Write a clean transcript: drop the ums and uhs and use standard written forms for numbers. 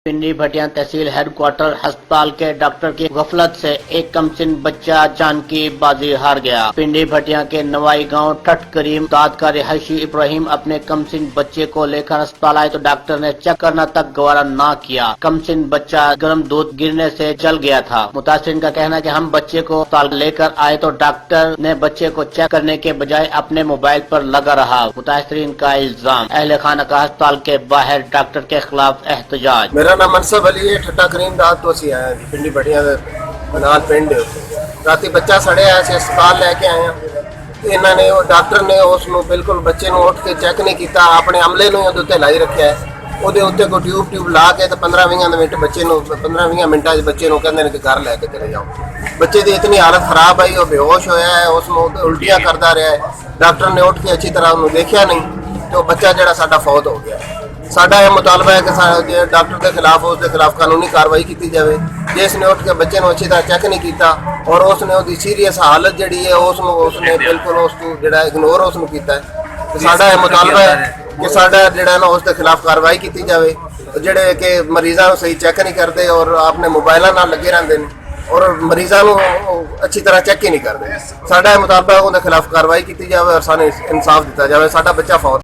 पिंडी भटिया तहसील headquarter अस्पताल के doctor की गफलत से एक कमसिन बच्चा जान की बाजी हार गया। पिंडी भटिया के नवाई गांव ठट करीम दाद का रिहायशी इब्राहिम अपने कमसिन बच्चे को लेकर अस्पताल आए तो डॉक्टर ने चेक करना तक गवारा न किया। कमसिन बच्चा गर्म दूध गिरने से जल गया था। मुतासिरीन का कहना है कि हम बच्चे को अस्पताल लेकर आए तो डॉक्टर ने बच्चे को चेक करने के बजाय अपने मोबाइल पर लगा रहा। मुतासिरीन का इल्जाम, अहले खाना का अस्पताल के बाहर डॉक्टर के खिलाफ एहतजाज। मेरा नाम मनसब अली है। ठट्टा करीम दाद तो असी आया जी पिंडी भटिया नाल पिंड राती बच्चा सड़िया अस अस्पताल लैके आए हैं। इन्होंने डॉक्टर ने उसनों बिल्कुल बच्चे नूं उठ के चैक नहीं किया, अपने अमले नूं उहदे उत्ते लाई रखिया है। उहदे उत्ते कोई ट्यूब ला के तो 15-20 मिनट बच्चे नूं 15-20 मिनटां बच्चे नूं कहंदे ने कि घर लैके चले जाओ। बच्चे की इतनी हालत खराब आई, वह बेहोश होया है, उसनों उल्टियां करता रहा है। डॉक्टर ने उठ के अच्छी तरह उन्होंने देखा नहीं तो बच्चा जिहड़ा साडा फौत हो गया। साडा यह मुतालबा है कि डॉक्टर के खिलाफ उसके खिलाफ कानूनी कार्रवाई की जाए। जिसने उठ के बच्चे अच्छी तरह चेक नहीं किया और उसने उसकी सीरीयस हालत जी है उसने बिल्कुल उसको जो इग्नोर उसको किया है। साडा यह मुतालबा है कि साडा जो ना उसके खिलाफ कार्रवाई की जाए। जोड़े कि मरीजों को सही चेक नहीं करते और अपने मोबाइलों नाल लगे रहते हैं और मरीजों को अच्छी तरह चेक ही नहीं करते। साडा यह मुतालबा है उनके खिलाफ कार्रवाई की जाए और सानू इंसाफ दिता जाए। साडा बच्चा फौत